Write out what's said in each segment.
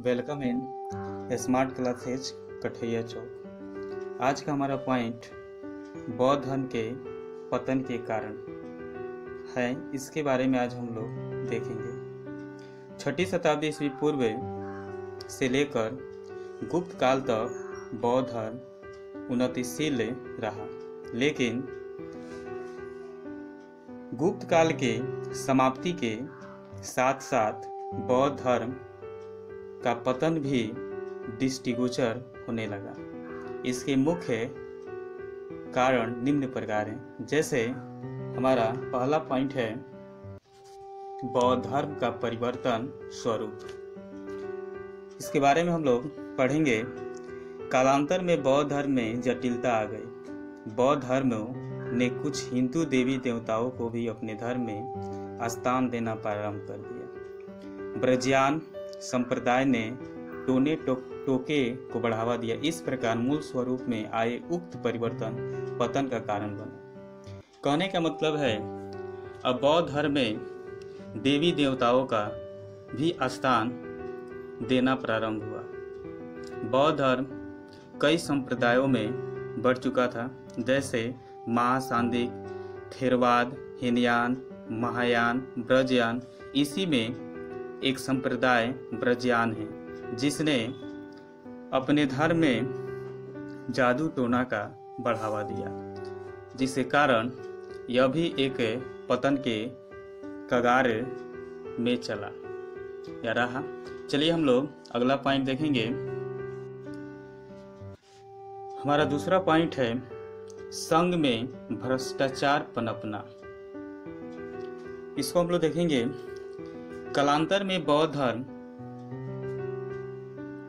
Welcome in smart classes कठैया चौक। आज का हमारा पॉइंट बौद्ध धर्म के पतन के कारण है। इसके बारे में आज हम लोग देखेंगे। 6ठी शताब्दी ईस्वी पूर्व से लेकर गुप्त काल तक बौद्ध धर्म उन्नतिशील रहा, लेकिन गुप्त काल के समाप्ति के साथ साथ बौद्ध धर्म का पतन भी दृष्टिगोचर होने लगा। इसके मुख्य कारण निम्न प्रकार हैं। जैसे हमारा पहला पॉइंट है बौद्ध धर्म का परिवर्तन स्वरूप। इसके बारे में हम लोग पढ़ेंगे। कालांतर में बौद्ध धर्म में जटिलता आ गई। बौद्ध धर्म ने कुछ हिंदू देवी देवताओं को भी अपने धर्म में स्थान देना प्रारंभ कर दिया। ब्रजियान संप्रदाय ने टोके को बढ़ावा दिया। इस प्रकार मूल स्वरूप में आए उक्त परिवर्तन पतन का कारण बना। कहने का मतलब है अब बौद्ध धर्म में देवी देवताओं का भी स्थान देना प्रारंभ हुआ। बौद्ध धर्म कई संप्रदायों में बढ़ चुका था, जैसे महासांदिक, थेरवाद, हीनयान, महायान, ब्रजयान। इसी में एक संप्रदाय ब्रजयान है जिसने अपने धर्म में जादू टोना का बढ़ावा दिया, जिसके कारण यह भी एक पतन के कगार में चला या रहा। चलिए हम लोग अगला पॉइंट देखेंगे। हमारा दूसरा पॉइंट है संघ में भ्रष्टाचार पनपना। इसको हम लोग देखेंगे। कालांतर में बौद्ध धर्म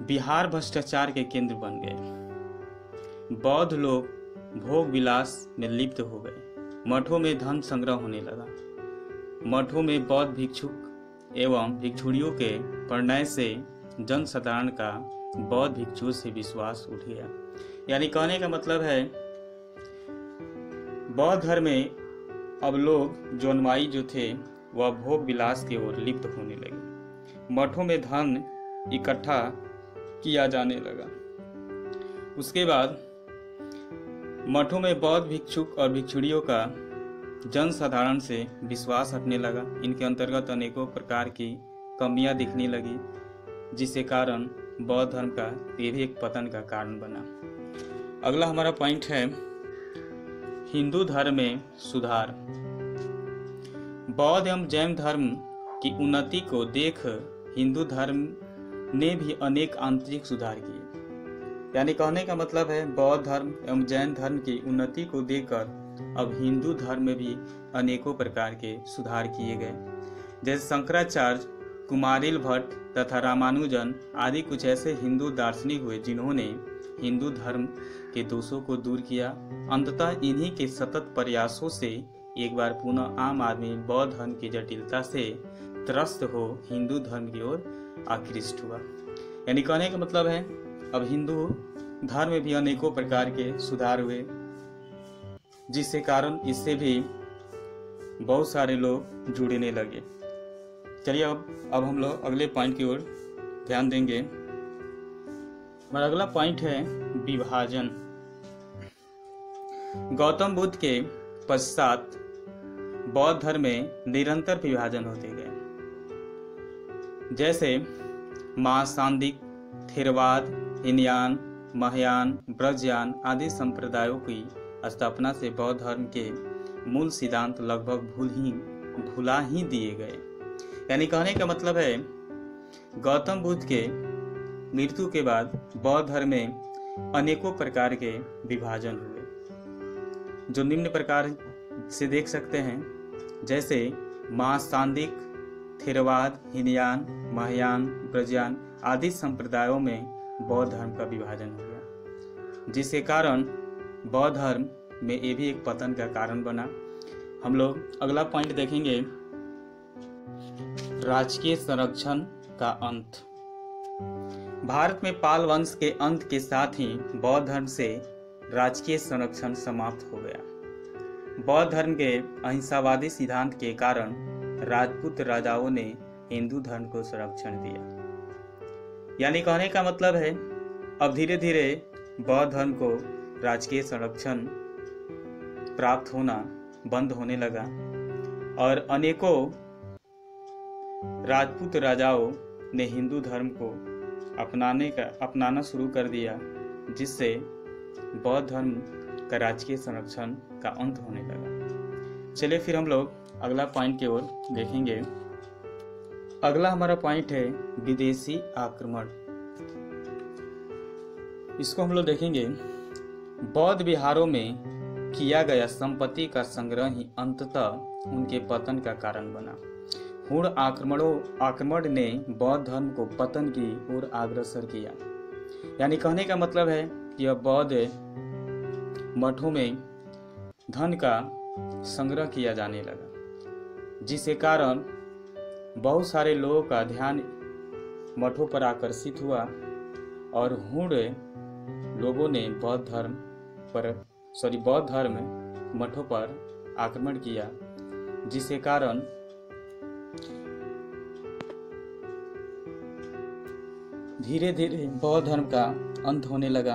बिहार भ्रष्टाचार के केंद्र बन गए। बौद्ध लोग भोग विलास में लिप्त हो गए। मठों में धन संग्रह होने लगा। मठों में बौद्ध भिक्षुक एवं भिक्षुणियों के प्रणय से जनसाधारण का बौद्ध भिक्षुओं से विश्वास उठ गया। यानी कहने का मतलब है बौद्ध धर्म में अब लोग जो अनुयायी जो थे वह भोग विलास की ओर लिप्त होने लगे। मठों में धन इकट्ठा किया जाने लगा। उसके बाद मठों में बौद्ध भिक्षुक और भिक्षुणियों का जनसाधारण से विश्वास हटने लगा। इनके अंतर्गत अनेकों प्रकार की कमियां दिखने लगी, जिसके कारण बौद्ध धर्म का ये भी एक पतन का कारण बना। अगला हमारा पॉइंट है हिंदू धर्म में सुधार। बौद्ध एवं जैन धर्म की उन्नति को देख हिंदू धर्म ने भी अनेक आंतरिक सुधार किए। यानी कहने का मतलब है बौद्ध धर्म एवं जैन धर्म की उन्नति को देखकर अब हिंदू धर्म में भी अनेकों प्रकार के सुधार किए गए। जैसे शंकराचार्य, कुमारिल भट्ट तथा रामानुजन आदि कुछ ऐसे हिंदू दार्शनिक हुए जिन्होंने हिंदू धर्म के दोषों को दूर किया। अंततः इन्हीं के सतत प्रयासों से एक बार पुनः आम आदमी बौद्ध धर्म की जटिलता से त्रस्त हो हिंदू धर्म की ओर आकृष्ट हुआ। यानी कहने का मतलब है अब हिंदू धर्म में भी अनेकों प्रकार के सुधार हुए, जिससे कारण इससे भी बहुत सारे लोग जुड़ने लगे। चलिए अब हम लोग अगले पॉइंट की ओर ध्यान देंगे। हमारा अगला पॉइंट है विभाजन। गौतम बुद्ध के पश्चात बौद्ध धर्म में निरंतर विभाजन होते गए। जैसे महासांदिक, थेरवाद, हीनयान, महायान, ब्रजयान आदि संप्रदायों की स्थापना से बौद्ध धर्म के मूल सिद्धांत लगभग भुला ही दिए गए। यानी कहने का मतलब है गौतम बुद्ध के मृत्यु के बाद बौद्ध धर्म में अनेकों प्रकार के विभाजन हुए, जो निम्न प्रकार से देख सकते हैं। जैसे महासांदिक, थेरवाद, हीनयान, महायान, ब्रजयान आदि संप्रदायों में बौद्ध धर्म का विभाजन हो गया, जिसके कारण बौद्ध धर्म में ये भी एक पतन का कारण बना। हम लोग अगला पॉइंट देखेंगे राजकीय संरक्षण का अंत। भारत में पाल वंश के अंत के साथ ही बौद्ध धर्म से राजकीय संरक्षण समाप्त हो गया। बौद्ध धर्म के अहिंसावादी सिद्धांत के कारण राजपूत राजाओं ने हिंदू धर्म को संरक्षण दिया। यानी कहने का मतलब है अब धीरे धीरे बौद्ध धर्म को राजकीय संरक्षण प्राप्त होना बंद होने लगा और अनेकों राजपूत राजाओं ने हिंदू धर्म को अपनाना शुरू कर दिया, जिससे बौद्ध धर्म का राजकीय संरक्षण का अंत होने लगा। चलिए फिर हम लोग अगला पॉइंट की ओर देखेंगे। अगला हमारा पॉइंट है विदेशी आक्रमण। इसको हम लोग देखेंगे। बौद्ध विहारों में किया गया संपत्ति का संग्रह ही अंततः उनके पतन का कारण बना। हूण आक्रमण ने बौद्ध धर्म को पतन की ओर अग्रसर किया। यानी कहने का मतलब है कि अब बौद्ध मठों में धन का संग्रह किया जाने लगा, जिसके कारण बहुत सारे लोगों का ध्यान मठों पर आकर्षित हुआ और हूण लोगों ने बौद्ध धर्म मठों पर आक्रमण किया, जिसके कारण धीरे धीरे बौद्ध धर्म का अंत होने लगा।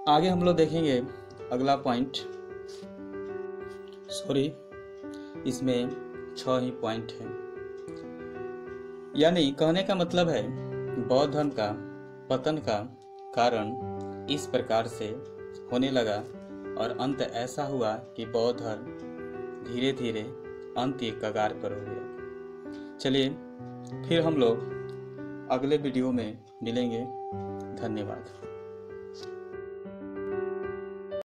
आगे हम लोग देखेंगे अगला पॉइंट। इसमें 6 ही पॉइंट है। यानी कहने का मतलब है बौद्ध धर्म का पतन का कारण इस प्रकार से होने लगा और अंत ऐसा हुआ कि बौद्ध धर्म धीरे धीरे अंत के कगार पर हो गया। चलिए फिर हम लोग अगले वीडियो में मिलेंगे। धन्यवाद।